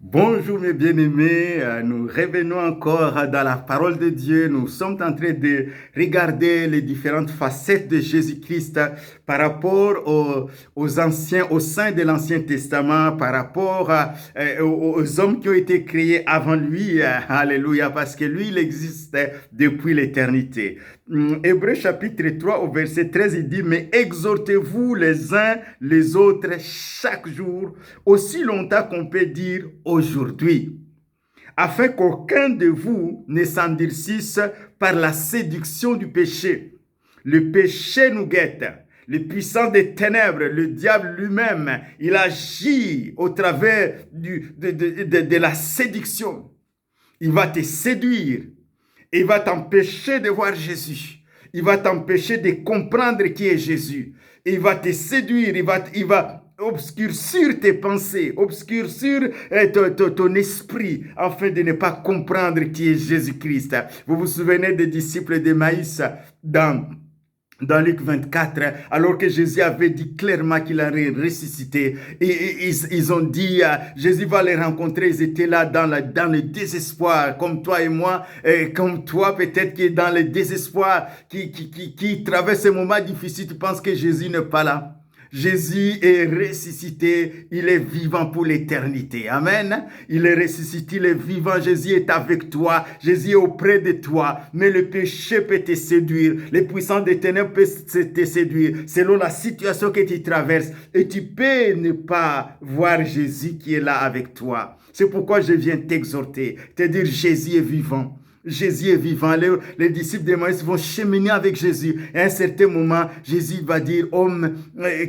Bonjour mes bien-aimés, nous revenons encore dans la parole de Dieu. Nous sommes en train de regarder les différentes facettes de Jésus-Christ par rapport aux anciens, au sein de l'Ancien Testament, par rapport aux hommes qui ont été créés avant lui. Alléluia, parce que lui, il existe depuis l'éternité. Hébreux chapitre 3 au verset 13, il dit, mais exhortez-vous les uns les autres chaque jour, aussi longtemps qu'on peut dire aujourd'hui, afin qu'aucun de vous ne s'endurcisse par la séduction du péché. Le péché nous guette. Le puissant des ténèbres, le diable lui-même, il agit au travers de la séduction. Il va te séduire. Il va t'empêcher de voir Jésus. Il va t'empêcher de comprendre qui est Jésus. Il va te séduire. Il va obscurcir tes pensées, obscurcir ton esprit, afin de ne pas comprendre qui est Jésus-Christ. Vous vous souvenez des disciples d'Emmaüs dans Luc 24, alors que Jésus avait dit clairement qu'il allait ressusciter, et ils ont dit, Jésus va les rencontrer, ils étaient là dans le désespoir, comme toi et moi, et comme toi peut-être qui est dans le désespoir, qui traverse ces moments difficiles, tu penses que Jésus n'est pas là. Jésus est ressuscité, il est vivant pour l'éternité. Amen. Il est ressuscité, il est vivant, Jésus est avec toi, Jésus est auprès de toi, mais le péché peut te séduire, les puissants des ténèbres peuvent te séduire, selon la situation que tu traverses, et tu peux ne pas voir Jésus qui est là avec toi. C'est pourquoi je viens t'exhorter, te dire Jésus est vivant. Jésus est vivant. Les disciples d'Emmaüs vont cheminer avec Jésus. Et à un certain moment, Jésus va dire, hommes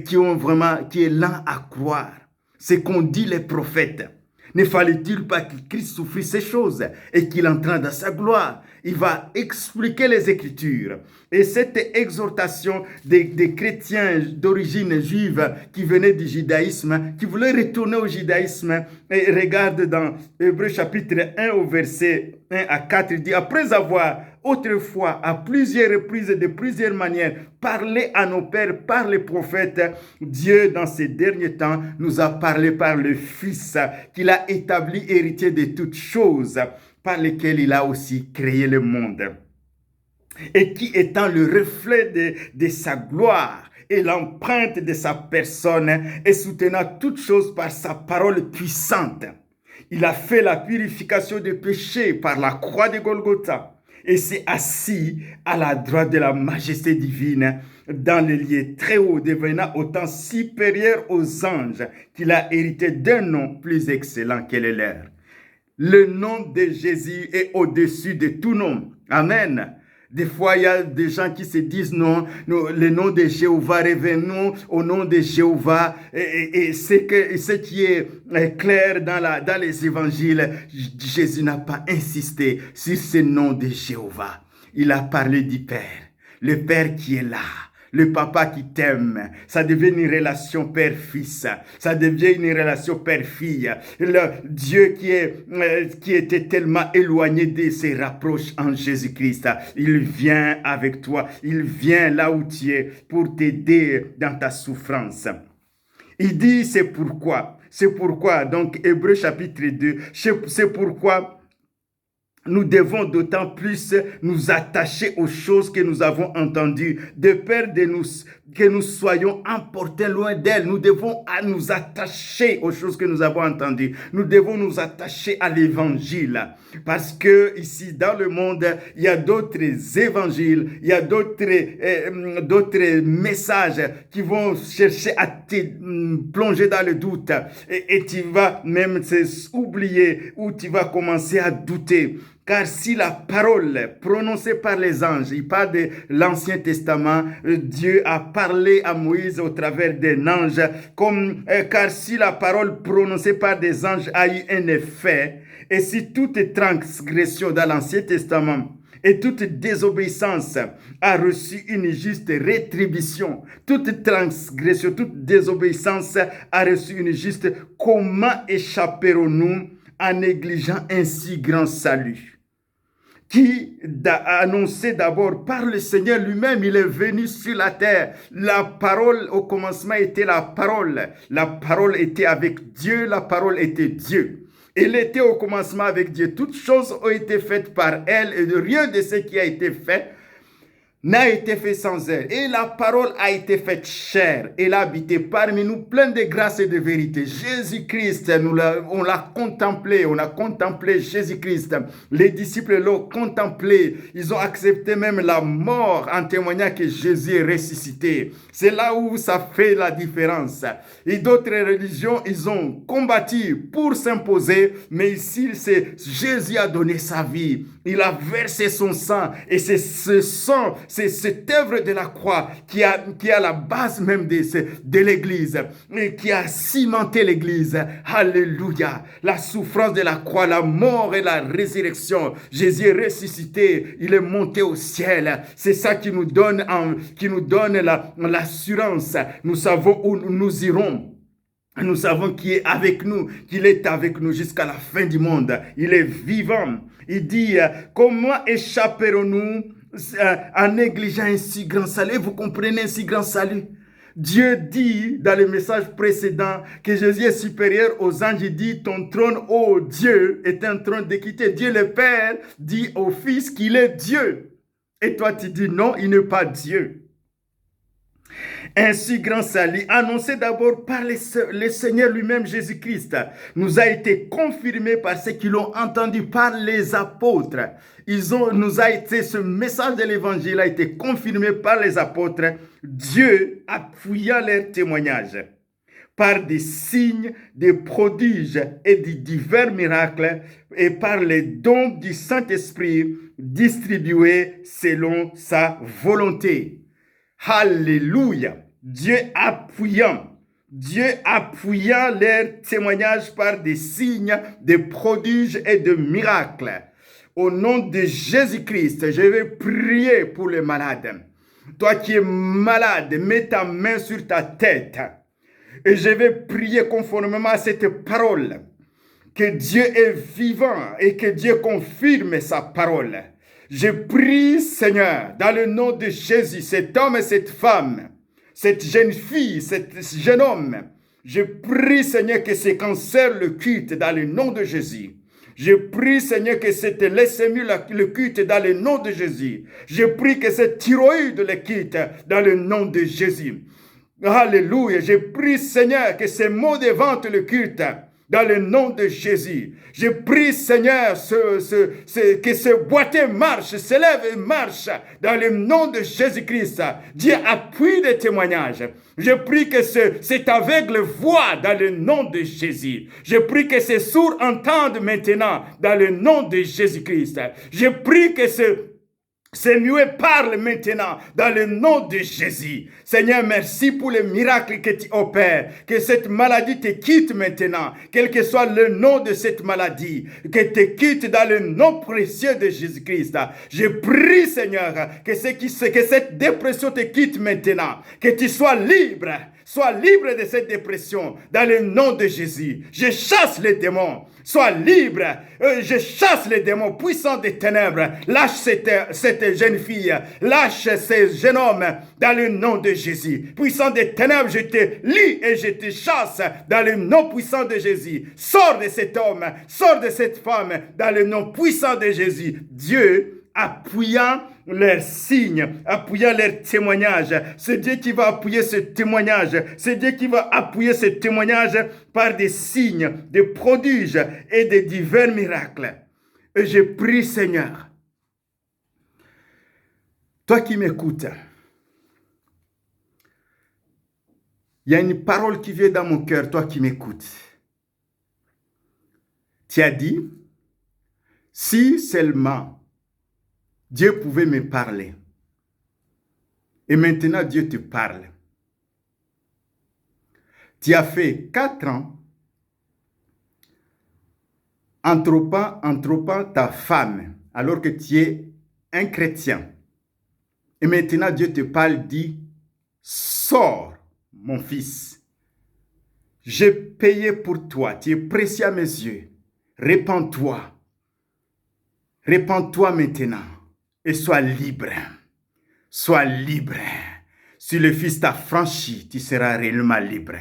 qui est lent à croire. C'est qu'ont dit les prophètes. Ne fallait-il pas que Christ souffrisse ces choses et qu'il entre dans sa gloire? Il va expliquer les Écritures. Et cette exhortation des chrétiens d'origine juive qui venaient du judaïsme, qui voulaient retourner au judaïsme, et regarde dans Hébreux chapitre 1 au verset 1 à 4, il dit, après avoir autrefois, à plusieurs reprises et de plusieurs manières, parlé à nos pères par les prophètes, Dieu, dans ces derniers temps, nous a parlé par le Fils, qu'il a établi héritier de toutes choses, par lesquelles il a aussi créé le monde. Et qui étant le reflet de sa gloire et l'empreinte de sa personne, et soutenant toutes choses par sa parole puissante, il a fait la purification des péchés par la croix de Golgotha et s'est assis à la droite de la majesté divine dans les lieux très hauts, devenant autant supérieur aux anges qu'il a hérité d'un nom plus excellent que le leur. Le nom de Jésus est au-dessus de tout nom. Amen. Des fois, il y a des gens qui se disent non, le nom de Jéhovah, revenons au nom de Jéhovah. Et ce qui est clair dans les évangiles, Jésus n'a pas insisté sur ce nom de Jéhovah. Il a parlé du Père, le Père qui est là. Le papa qui t'aime, ça devient une relation père-fils, ça devient une relation père-fille. Le Dieu qui était tellement éloigné de se rapproche en Jésus-Christ. Il vient avec toi, il vient là où tu es pour t'aider dans ta souffrance. Il dit c'est pourquoi, donc Hébreux chapitre 2, c'est pourquoi nous devons d'autant plus nous attacher aux choses que nous avons entendues, de peur que nous soyons emportés loin d'elles. Nous devons nous attacher aux choses que nous avons entendues. Nous devons nous attacher à l'évangile. Parce que ici, dans le monde, il y a d'autres évangiles, il y a d'autres messages qui vont chercher à te plonger dans le doute. Et tu vas même oublier ou tu vas commencer à douter. Car si la parole prononcée par les anges, il parle de l'Ancien Testament, Dieu a parlé à Moïse au travers d'un ange, car si la parole prononcée par des anges a eu un effet, et si toute transgression dans l'Ancien Testament et toute désobéissance a reçu une juste rétribution, toute transgression, toute désobéissance a reçu une juste, comment échapperons-nous en négligeant ainsi grand salut? Qui a annoncé d'abord par le Seigneur lui-même, il est venu sur la terre. La parole au commencement était la parole. La parole était avec Dieu, la parole était Dieu. Elle était au commencement avec Dieu. Toutes choses ont été faites par elle et rien de ce qui a été fait n'a été fait sans elle. Et la parole a été faite chair. Elle a habité parmi nous, pleine de grâce et de vérité. Jésus-Christ, on l'a contemplé. On a contemplé Jésus-Christ. Les disciples l'ont contemplé. Ils ont accepté même la mort en témoignant que Jésus est ressuscité. C'est là où ça fait la différence. Et d'autres religions, ils ont combattu pour s'imposer. Mais ici, c'est Jésus a donné sa vie. Il a versé son sang. Et c'est ce sang, c'est cette œuvre de la croix qui a la base même de l'Église et qui a cimenté l'Église. Alléluia. La souffrance de la croix, la mort et la résurrection. Jésus est ressuscité. Il est monté au ciel. C'est ça qui nous donne l'assurance. Nous savons où nous irons. Nous savons qu'il est avec nous, qu'il est avec nous jusqu'à la fin du monde. Il est vivant. Il dit, comment échapperons-nous en négligeant un si grand salut? Vous comprenez un si grand salut? Dieu dit dans le message précédent que Jésus est supérieur aux anges. Il dit, ton trône, ô Dieu, est un trône d'équité. Dieu le Père dit au Fils qu'il est Dieu. Et toi, tu dis non, il n'est pas Dieu. Un si grand salut, annoncé d'abord par le Seigneur lui-même, Jésus-Christ, nous a été confirmé par ceux qui l'ont entendu, par les apôtres. Ce message de l'évangile a été confirmé par les apôtres, Dieu appuyant leur témoignage par des signes, des prodiges et des divers miracles et par les dons du Saint-Esprit distribués selon sa volonté. Alléluia. Dieu appuyant leur témoignage par des signes, des prodiges et de miracles. Au nom de Jésus-Christ, je vais prier pour les malades. Toi qui es malade, mets ta main sur ta tête. Et je vais prier conformément à cette parole. Que Dieu est vivant et que Dieu confirme sa parole. Je prie, Seigneur, dans le nom de Jésus, cet homme et cette femme, cette jeune fille, cet jeune homme, je prie, Seigneur, que ces cancers le quittent dans le nom de Jésus. Je prie, Seigneur, que cette leucémie le quitte dans le nom de Jésus. Je prie que cette thyroïde le quitte dans le nom de Jésus. Alléluia. Je prie, Seigneur, que ces maux de ventre le quittent dans le nom de Jésus. Je prie, Seigneur, que ce boiteux marche, se lève et marche dans le nom de Jésus-Christ. Dieu appuie les témoignages. Je prie que cet aveugle voit dans le nom de Jésus. Je prie que ces sourds entendent maintenant dans le nom de Jésus-Christ. Je prie que ces muets parlent maintenant dans le nom de Jésus. Seigneur, merci pour les miracles que tu opères. Que cette maladie te quitte maintenant. Quel que soit le nom de cette maladie. Que te quitte dans le nom précieux de Jésus-Christ. Je prie, Seigneur, que cette dépression te quitte maintenant. Que tu sois libre. Sois libre de cette dépression dans le nom de Jésus. Je chasse les démons. Sois libre. Je chasse les démons puissants des ténèbres. Lâche cette jeune fille. Lâche ce jeune homme dans le nom de Jésus. Puissant des ténèbres, je te lie et je te chasse dans le nom puissant de Jésus. Sors de cet homme. Sors de cette femme dans le nom puissant de Jésus. Dieu appuyant leurs signes, appuyant leurs témoignages. C'est Dieu qui va appuyer ce témoignage. C'est Dieu qui va appuyer ce témoignage par des signes, des prodiges et des divers miracles. Et je prie, Seigneur, toi qui m'écoutes, il y a une parole qui vient dans mon cœur, toi qui m'écoutes. Tu as dit, si seulement Dieu pouvait me parler. Et maintenant, Dieu te parle. Tu as fait 4 ans entrepant ta femme, alors que tu es un chrétien. Et maintenant, Dieu te parle, dit, sors, mon fils. J'ai payé pour toi. Tu es précieux à mes yeux. Répands-toi. Répands-toi maintenant. Et sois libre. Sois libre. Si le Fils t'a franchi, tu seras réellement libre.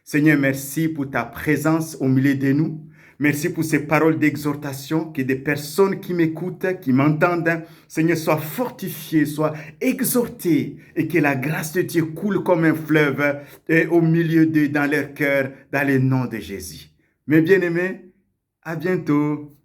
Seigneur, merci pour ta présence au milieu de nous. Merci pour ces paroles d'exhortation, que des personnes qui m'écoutent, qui m'entendent, Seigneur, soient fortifiées, soient exhortées et que la grâce de Dieu coule comme un fleuve au milieu d'eux, dans leur cœur, dans le nom de Jésus. Mes bien-aimés, à bientôt.